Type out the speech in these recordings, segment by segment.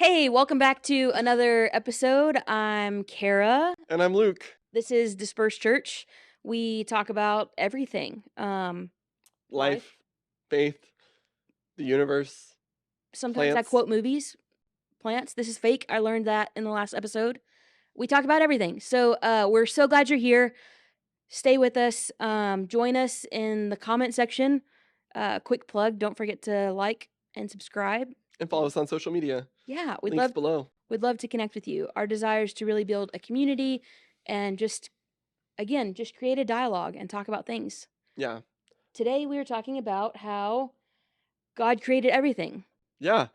Hey, welcome back to another episode. I'm Kara. And I'm Luke. This is Dispersed Church. We talk about everything. Life. Life, faith, the universe, Sometimes I plants. quote movies, plants. This is fake. I learned that in the last episode. We talk about everything. So we're so glad you're here. Stay with us. Join us in the comment section. Quick plug, don't forget to like and subscribe. And follow us on social media. Yeah, Links below. we'd love to connect with you. Our desire is to really build a community and just create a dialogue and talk about things. Yeah. Today we are talking about how God created everything. Yeah.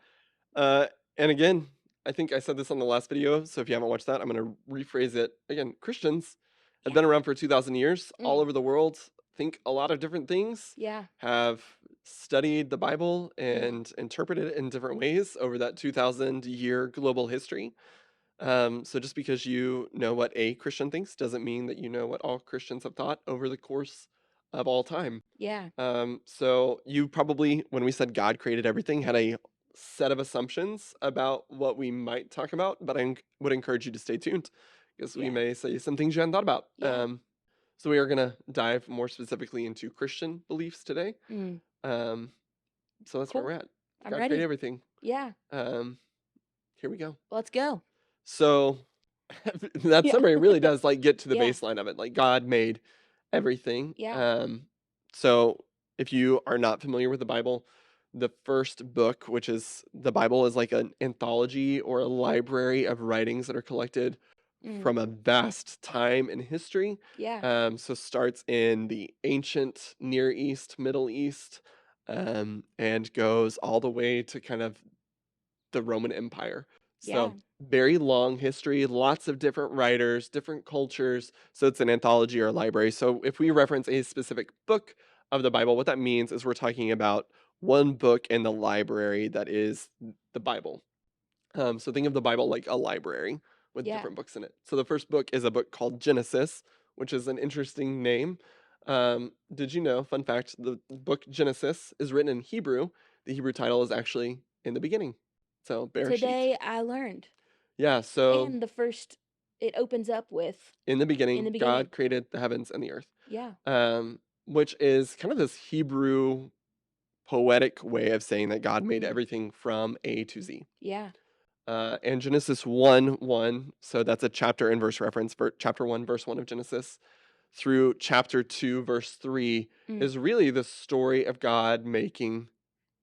And again, I think I said this on the last video, so if you haven't watched that, I'm going to rephrase it. Again, Christians have Yeah. been around for 2,000 years all Mm. over the world, think a lot of different things, Yeah. have studied the Bible and interpreted it in different ways over that 2,000-year global history. So just because you know what a Christian thinks doesn't mean that you know what all Christians have thought over the course of all time. Yeah. So you probably, when we said God created everything, had a set of assumptions about what we might talk about, but would encourage you to stay tuned because we Yeah. may say some things you hadn't thought about. Yeah. So we are going to dive more specifically into Christian beliefs today. Mm. So that's Cool. where we're at. I'm God ready. created everything. Yeah. Here we go. Let's go. So that Yeah. summary really does like get to the Yeah. baseline of it. Like God made everything. Yeah. So if you are not familiar with the Bible, the first book, which is the Bible, is like an anthology or a library of writings that are collected from a vast time in history. Yeah. So starts in the ancient Near East, Middle East, and goes all the way to kind of the Roman Empire. Yeah. So very long history, lots of different writers, different cultures. So it's an anthology or a library. So if we reference a specific book of the Bible, what that means is we're talking about one book in the library that is the Bible. So think of the Bible like a library with Yeah. different books in it. So the first book is a book called Genesis, which is an interesting name. Did you know, fun fact, the book Genesis is written in Hebrew. The Hebrew title is actually in the beginning. So Bereshit. Today I learned. Yeah, so And it opens up with in the beginning, beginning. God created the heavens and the earth. Yeah. Which is kind of this Hebrew poetic way of saying that God made Mhm. everything from A to Z. Yeah. And Genesis 1:1, so that's a chapter and verse reference for chapter 1, verse 1 of Genesis, through chapter 2, verse 3, is really the story of God making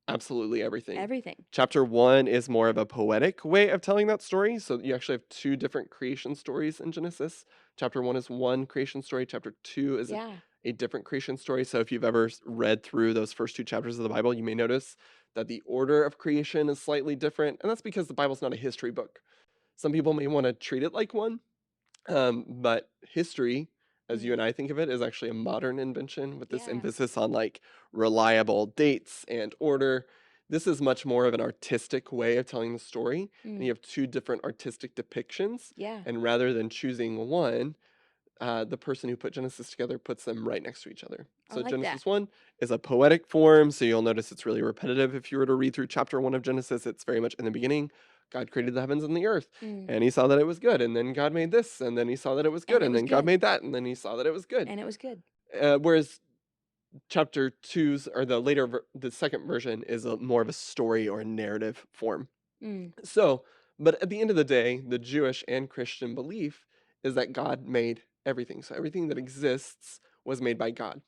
absolutely everything. Everything. Chapter 1 is more of a poetic way of telling that story. So you actually have two different creation stories in Genesis. Chapter 1 is one creation story, chapter 2 is Yeah. a different creation story. So if you've ever read through those first two chapters of the Bible, you may notice that the order of creation is slightly different. And that's because the Bible's not a history book. Some people may want to treat it like one, but history, as you and I think of it, is actually a modern invention with this Yeah. emphasis on like reliable dates and order. This is much more of an artistic way of telling the story. And you have two different artistic depictions. Yeah. And rather than choosing one, the person who put Genesis together puts them right next to each other. I So like Genesis that. 1 is a poetic form. So you'll notice it's really repetitive. If you were to read through chapter 1 of Genesis, it's very much in the beginning. God created the heavens and the earth, and he saw that it was good. And then God made this, and then he saw that it was good. And then God made that, and then he saw that it was good. And it was good. Whereas chapter 2's, or the second version, is more of a story or a narrative form. So, but at the end of the day, the Jewish and Christian belief is that God made everything. So everything that exists was made by God.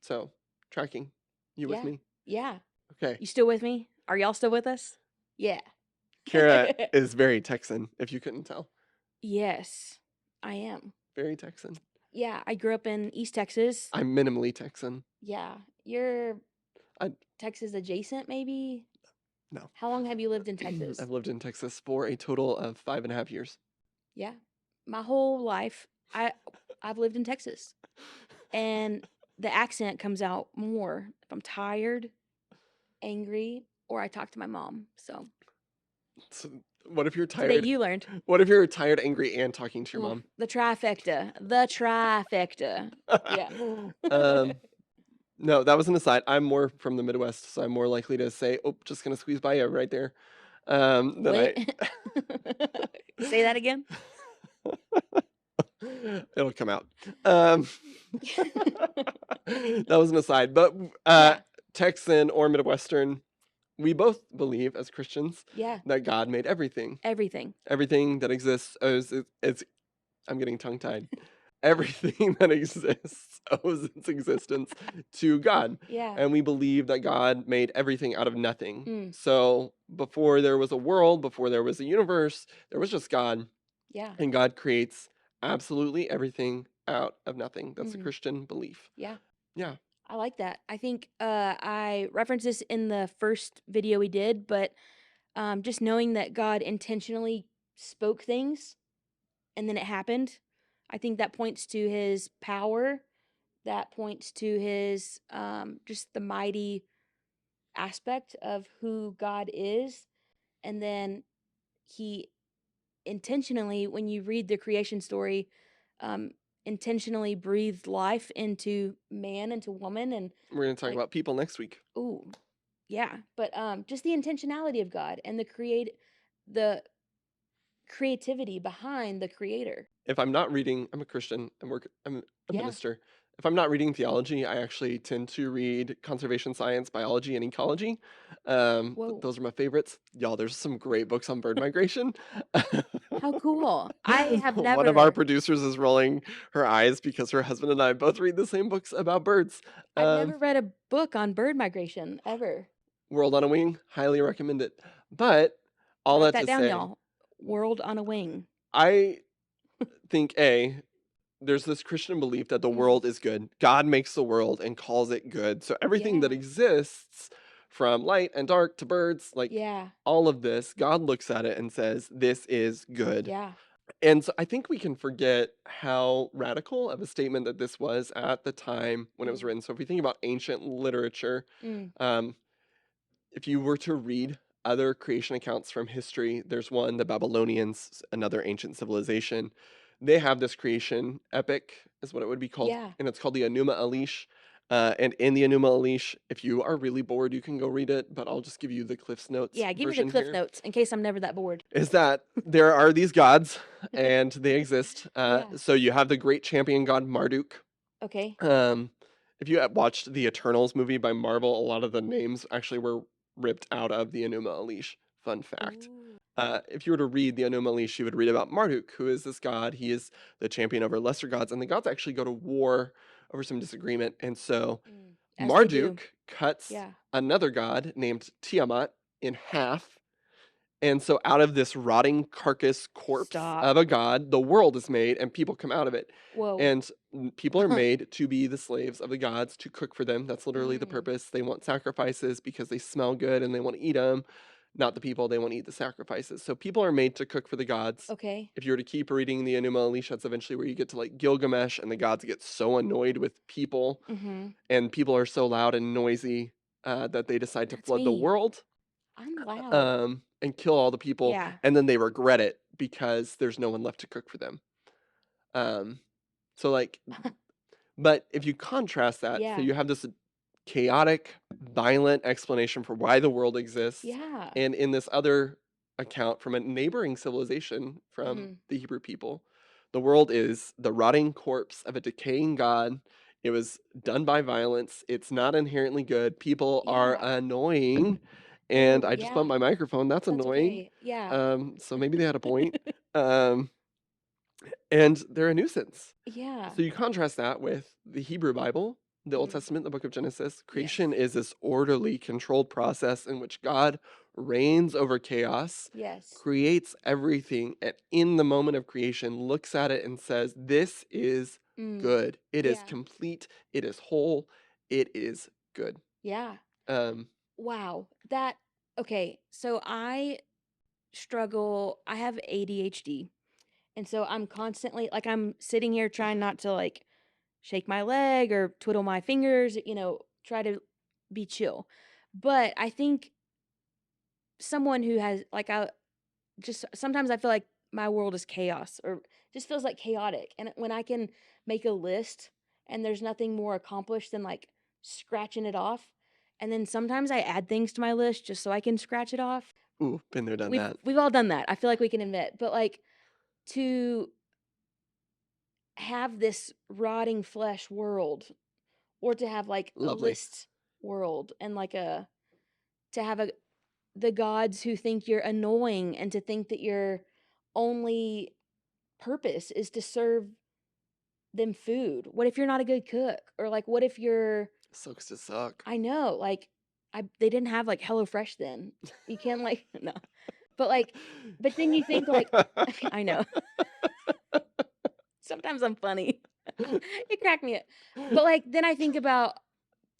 So, tracking. You with me? Yeah. Okay. You still with me? Are y'all still with us? Yeah. Kara is very Texan, if you couldn't tell. Yes, I am. Very Texan. Yeah, I grew up in East Texas. I'm minimally Texan. Yeah. You're I- Texas adjacent, maybe? No. How long have you lived in Texas? I've lived in Texas for a total of 5.5 years. Yeah. My whole life, I've lived in Texas. And the accent comes out more if I'm tired, angry, or I talk to my mom. So So what if you're today tired? you learned. What if you're tired, angry, and talking to your Ooh, mom? the trifecta. The trifecta. Yeah. No, that was an aside. I'm more from the Midwest, so I'm more likely to say, "Oh, just gonna squeeze by you right there." Then What? Say that again? it'll come out. That was an aside, but Yeah. Texan or Midwestern, we both believe as Christians Yeah. that God made everything. Everything. Everything that exists is I'm getting tongue tied. Everything that exists owes its existence to God. Yeah. And we believe that God made everything out of nothing. Mm. So before there was a world, before there was a universe, there was just God. Yeah. And God creates absolutely everything out of nothing. That's a Mm. Christian belief. Yeah. Yeah. I like that. I think I referenced this in the first video we did, but just knowing that God intentionally spoke things and then it happened, I think that points to his power. That points to his just the mighty aspect of who God is. And then he intentionally, when you read the creation story, um, intentionally breathed life into man, into woman, and We're going to talk like, about people next week. ooh, yeah. But just the intentionality of God and the creativity behind the creator. If I'm not reading, I'm a Christian, I'm a Yeah. minister. If I'm not reading theology, I actually tend to read conservation science, biology, and ecology. Whoa. Those are my favorites. Y'all, there's some great books on bird migration. How cool. I have One of our never producers is rolling her eyes because her husband and I both read the same books about birds. I've Um, never read a book on bird migration ever. World on a Wing, highly recommend it. But all Write that that to down, say, y'all. World on a Wing. I think there's this Christian belief that the Mm. world is good. God makes the world and calls it good. So everything that Yeah. exists, from light and dark to birds, like Yeah. all of this, God looks at it and says, this is good. Yeah. And so I think we can forget how radical of a statement that this was at the time when it was Mm. written. So if we think about ancient literature, Mm. um, if you were to read other creation accounts from history, there's one, the Babylonians, another ancient civilization. They have this creation epic, is what it would be called, Yeah. and it's called the Enuma Elish. And in the Enuma Elish, if you are really bored, you can go read it, but I'll just give you the Cliff's Notes Yeah, give me the version cliff here. notes in case I'm never that bored. Is that there are these gods, and they exist. Yeah. So you have the great champion god Marduk. Okay. Um, if you had watched the Eternals movie by Marvel, a lot of the names actually were ripped out of the Enuma Elish. Fun fact. Ooh. If you were to read the Enuma Elish, you would read about Marduk, who is this god. He is the champion over lesser gods, and the gods actually go to war over some disagreement. And so Mm. As they do. Marduk cuts Yeah. another god named Tiamat in half, and so out of this rotting carcass corpse Stop. of a god, the world is made and people come out of it. Whoa. And people are made to be the slaves of the gods, to cook for them. That's literally the Mm. purpose. They want sacrifices because they smell good and they want to eat them. Not the people, they want to eat the sacrifices. So people are made to cook for the gods. Okay. If you were to keep reading the Enuma Elish, that's eventually where you get to like Gilgamesh, and the gods get so annoyed with people, Mm-hmm. and people are so loud and noisy that they decide to That's flood the me. world, I'm loud. and kill all the people, Yeah. and then they regret it because there's no one left to cook for them. Um, so like, but if you contrast that, so Yeah. you have this chaotic, violent explanation for why the world exists, Yeah. and in this other account from a neighboring civilization from Mm-hmm. the Hebrew people, the world is the rotting corpse of a decaying god. It was done by violence. It's not inherently good. People are Yeah. annoying. And Ooh, I just bumped yeah. my microphone. That's That's annoying. okay. Yeah. So maybe they had a point. Um, and they're a nuisance. Yeah. So you contrast that with the Hebrew Bible, the Old Mm. Testament, the book of Genesis. Yes. Creation is this orderly, controlled process in which God reigns over chaos, Yes. creates everything, and in the moment of creation, looks at it and says, this is Mm. good. It is Yeah. complete. It is whole. It is good. Yeah. Um, Wow. That okay. So I struggle. I have ADHD. And so I'm constantly like I'm sitting here trying not to like shake my leg or twiddle my fingers, try to be chill. But I think someone who has like I just sometimes I feel like my world is chaos or just feels like chaotic. And when I can make a list and there's nothing more accomplished than like scratching it off. And then sometimes I add things to my list just so I can scratch it off. Ooh, been there, done that. We've all done that. I feel like we can admit, but like to have this rotting flesh world, or to have like a Lovely. list world, and like a to have a the gods who think you're annoying, and to think that your only purpose is to serve them food. What if you're not a good cook? Or like what if you're Sucks to suck. I know, like they didn't have like HelloFresh then. You can't like no. But like but then you think like I know. Sometimes I'm funny. It cracked me up. But like then I think about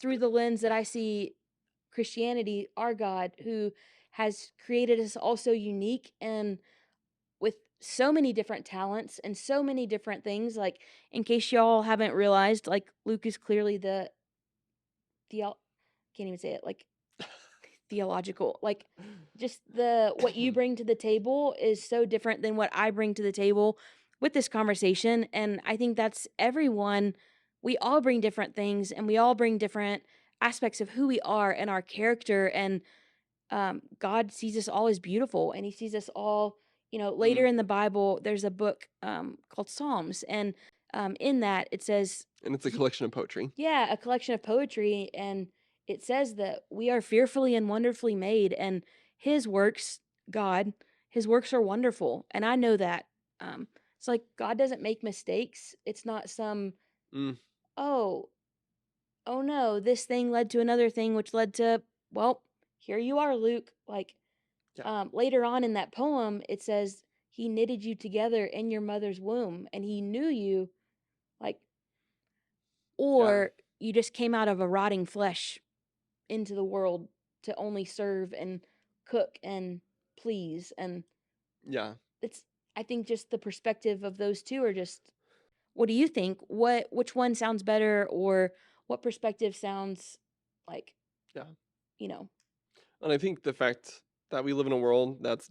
through the lens that I see Christianity, our God, who has created us all so unique and with so many different talents and so many different things. Like, in case y'all haven't realized, like Luke is clearly the can't even say it, like theological, like just the what you bring to the table is so different than what I bring to the table with this conversation. And I think that's everyone. We all bring different things, and we all bring different aspects of who we are and our character. And God sees us all as beautiful, and He sees us all. Later Mm, in the Bible, there's a book called Psalms, and in that it says, and it's a he, collection of poetry. yeah, a collection of poetry, and it says that we are fearfully and wonderfully made, and His works, God, His works are wonderful, and I know that. It's like God doesn't make mistakes. It's not some Mm, oh oh no, this thing led to another thing, which led to well, here you are, Luke. Like yeah, later on in that poem, it says He knitted you together in your mother's womb, and He knew you like yeah, or you just came out of a rotting flesh into the world to only serve and cook and please. And yeah, it's I think just the perspective of those two are just what do you think? Which one sounds better, or what perspective sounds like, yeah. you know? And I think the fact that we live in a world that's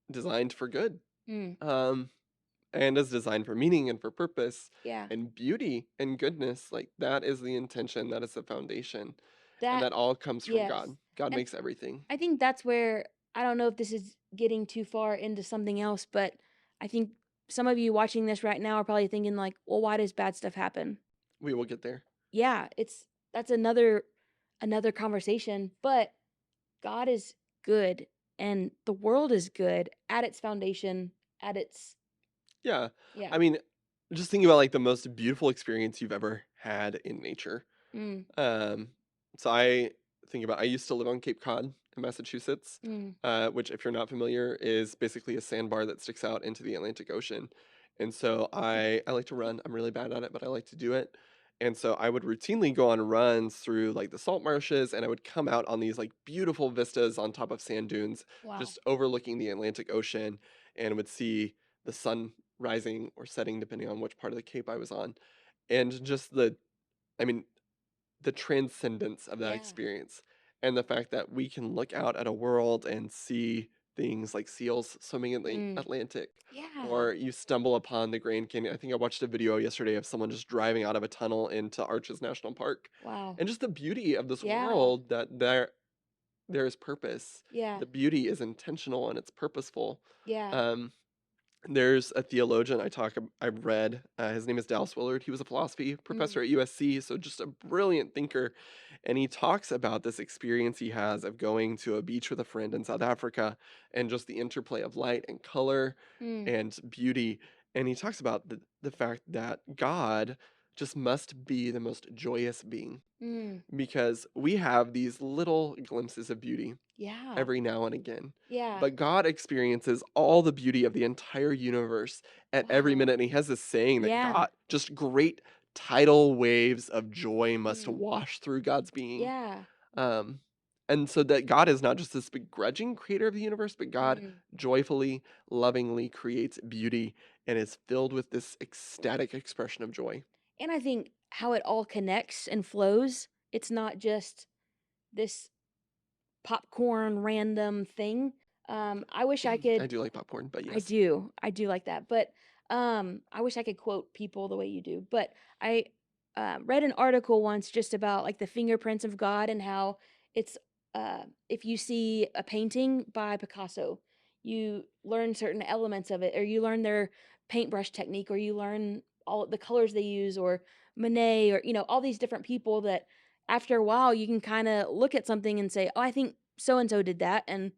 designed for good, Mm, um, and is designed for meaning and for purpose yeah. and beauty and goodness, like that is the intention, that is the foundation, and That that all comes from yes. God. God And makes everything. I think that's where I don't know if this is getting too far into something else, but I think some of you watching this right now are probably thinking like, "Well, why does bad stuff happen?" We will get there. Yeah, that's another conversation, but God is good, and the world is good at its foundation, at its Yeah. yeah. I mean, just thinking about like the most beautiful experience you've ever had in nature. Mm, Um, so I think about I used to live on Cape Cod in Massachusetts, mm, which if you're not familiar is basically a sandbar that sticks out into the Atlantic Ocean. And so I like to run. I'm really bad at it, but I like to do it. And so I would routinely go on runs through like the salt marshes, and I would come out on these like beautiful vistas on top of sand dunes, wow. just overlooking the Atlantic Ocean, and would see the sun rising or setting depending on which part of the Cape I was on. And just I mean, the transcendence of that Yeah. experience and the fact that we can look out at a world and see things like seals swimming in the Mm, Atlantic, yeah. or you stumble upon the Grand Canyon. I think I watched a video yesterday of someone just driving out of a tunnel into Arches National Park, Wow. and just the beauty of this Yeah. world, that there is purpose. Yeah. The beauty is intentional and it's purposeful. Yeah. Um, there's a theologian I've read. His name is Dallas Willard. He was a philosophy Mm, professor at USC, so just a brilliant thinker. And he talks about this experience he has of going to a beach with a friend in South Africa, and just the interplay of light and color mm, and beauty. And he talks about the fact that God just must be the most joyous being, mm. because we have these little glimpses of beauty Yeah. every now and again. Yeah. But God experiences all the beauty of the entire universe at every Wow. minute. And He has this saying that Yeah. God, just great tidal waves of joy must Mm, wash through God's being. yeah. Um, and so that God is not just this begrudging creator of the universe, but God Mm. joyfully, lovingly creates beauty and is filled with this ecstatic expression of joy. And I think how it all connects and flows, it's not just this popcorn random thing. I wish I I could do like popcorn, but I yes. do. I do like that. But I wish I could quote people the way you do. But I read an article once just about like the fingerprints of God and how it's if you see a painting by Picasso, you learn certain elements of it, or you learn their paintbrush technique, or you learn all the colors they use, or Monet, or all these different people that after a while you can kind of look at something and say, "Oh, I think so and so did that." And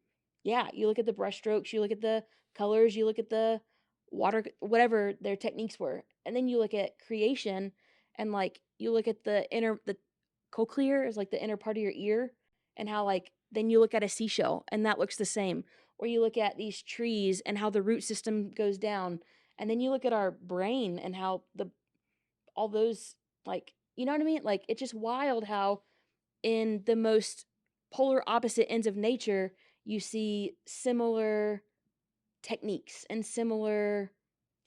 yeah, you look at the brush strokes, you look at the colors, you look at the water, whatever their techniques were, and then you look at creation, and like you look at the cochlear is like the inner part of your ear, and how like then you look at a seashell and that looks the same, or you look at these trees and how the root system goes down, and then you look at our brain and how the all those, like, you know what I mean, like it's just wild how in the most polar opposite ends of nature you see similar techniques and similar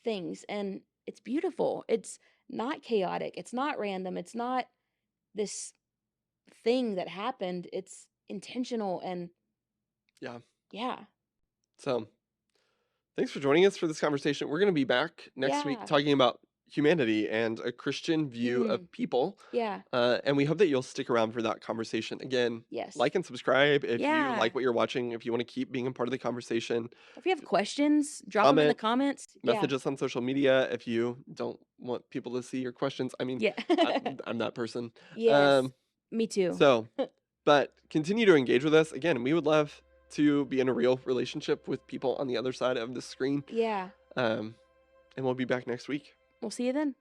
things, and it's beautiful. It's not chaotic, it's not random, it's not this thing that happened, it's intentional. And Yeah. yeah. So thanks for joining us for this conversation. We're going to be back next week Yeah. talking about humanity and a Christian view Mm. of people. Yeah. And we hope that you'll stick around for that conversation. Again, Yes. like and subscribe if you Yeah. like what you're watching, if you want to keep being a part of the conversation. If you have questions, drop them in the Comment, comments. Yeah. message us on social media if you don't want people to see your questions. I mean, Yeah. I, I'm that person. Yes. Um, Me too. so, but continue to engage with us. Again, we would love to be in a real relationship with people on the other side of the screen. Yeah. Um, and we'll be back next week. We'll see you then.